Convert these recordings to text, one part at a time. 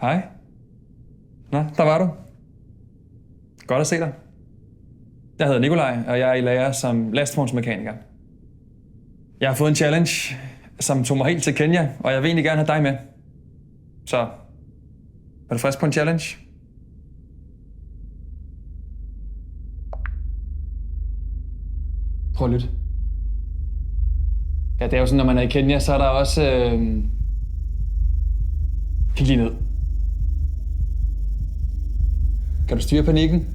Hej. Nå, der var du. Godt at se dig. Jeg hedder Nikolaj, og jeg er i lære som lastvognsmekaniker. Jeg har fået en challenge, som tog mig helt til Kenya, og jeg vil egentlig gerne have dig med. Så, er du frisk på en challenge? Prøv at lytte. Ja, det er jo sådan, når man er i Kenya, så er der også... Kig lige ned. Kan du styre panikken?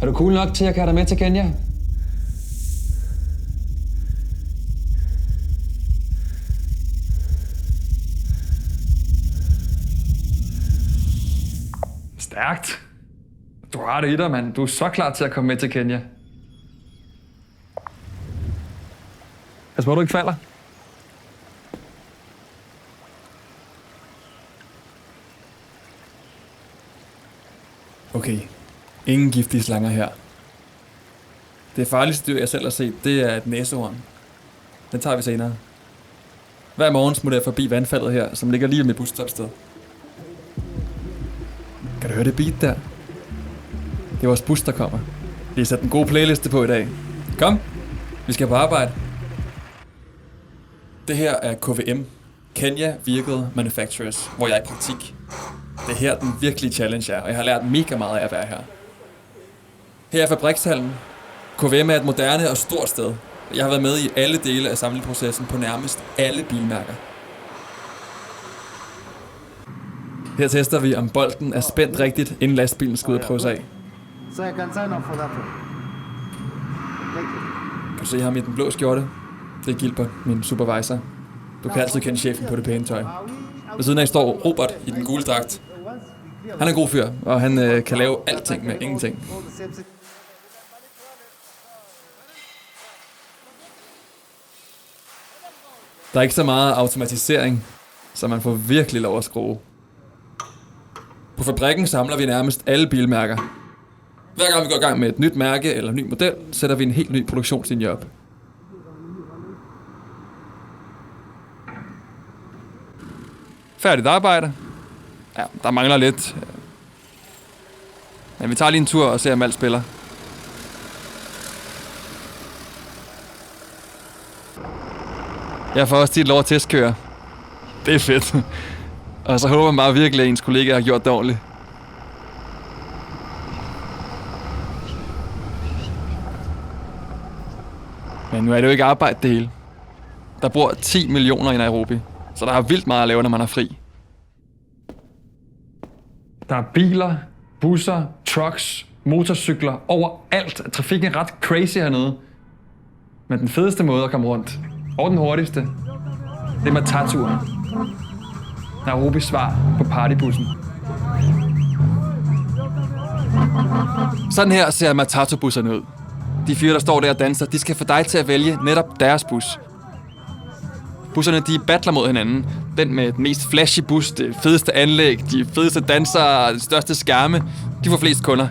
Er du cool nok til, at jeg kan have dig med til Kenya? Stærkt. Du har det i dig, mand. Du er så klar til at komme med til Kenya. Pas på, du ikke falder. Okay, ingen giftige slanger her. Det farligste dyr, jeg selv har set, det er et næsehorn. Den tager vi senere. Hver morgen smutter jeg forbi vandfaldet her, som ligger lige ved mit busstopsted. Kan du høre det beat der? Det er vores bus, der kommer. Vi har sat en god playliste på i dag. Kom, vi skal på arbejde. Det her er KVM, Kenya Vehicle Manufacturers, hvor jeg er i praktik. Det er her, den virkelige challenge er, og jeg har lært mega meget af at være her. Her er fabrikshallen. KVM er et moderne og stort sted. Jeg har været med i alle dele af samleprocessen på nærmest alle bilmærker. Her tester vi, om bolden er spændt rigtigt, inden lastbilen skal ud og prøve sig af. So I can sign off for that one. Thank you. Kan du se ham i den blå skjorte? Det er Gilbert, min supervisor. Du kan altid kende chefen på det pæne tøj. Ved siden af står Robert i den gule dragt. Han er en god fyr, og han kan lave alting med ingenting. Der er ikke så meget automatisering, så man får virkelig lov at skrue. På fabrikken samler vi nærmest alle bilmærker. Hver gang vi går i gang med et nyt mærke eller en ny model, sætter vi en helt ny produktionslinje op. Færdigt arbejde. Ja, der mangler lidt. Men vi tager lige en tur og ser, om alt spiller. Jeg får også tit lov at testkøre. Det er fedt. Og så håber man bare virkelig, at ens kollega har gjort dårligt. Men nu er det jo ikke arbejde det hele. Der bor 10 millioner i Nairobi, så der er vildt meget at lave, når man er fri. Der er biler, busser, trucks, motorcykler overalt. Trafikken er ret crazy hernede. Men den fedeste måde at komme rundt, og den hurtigste, det er mataturen. Nairobis svar på partybussen. Sådan her ser matatubusserne ud. De fyre, der står der og danser, de skal få dig til at vælge netop deres bus. Busserne, de battler mod hinanden. Den med den mest flashy bus, det fedeste anlæg, de fedeste dansere, de største skærme, de får flest kunder.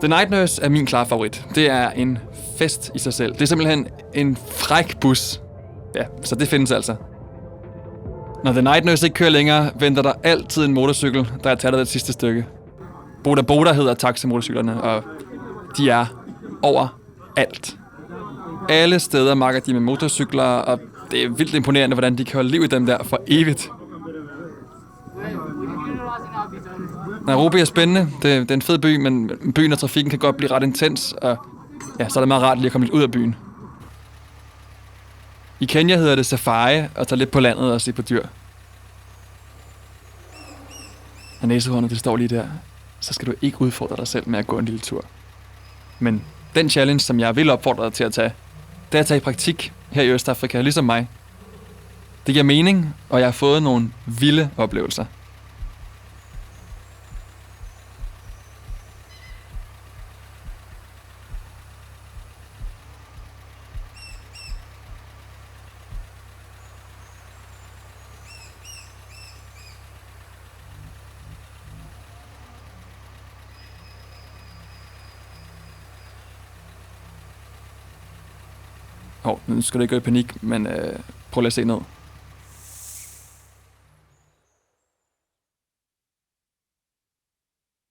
The Night Nurse er min klare favorit. Det er en fest i sig selv. Det er simpelthen en fræk bus. Ja, så det findes altså. Når The Night Nurse ikke kører længere, venter der altid en motorcykel, der er taget det sidste stykke. Boda Boda hedder taximotorcyklerne, og de er overalt. Alle steder makker de med motorcykler, og det er vildt imponerende, hvordan de kan holde liv i dem der for evigt. Nairobi er spændende. Det er en fed by, men byen og trafikken kan godt blive ret intens, og ja, så er det meget rart lige at komme lidt ud af byen. I Kenya hedder det safari, og tage lidt på landet og se på dyr. Når næsehornet det står lige der, så skal du ikke udfordre dig selv med at gå en lille tur. Men den challenge, som jeg vil opfordre dig til at tage, det er at tage i praktik her i Østafrika, ligesom mig. Det giver mening, og jeg har fået nogle vilde oplevelser. Nu skal du ikke gå i panik, men prøv lige at se ned.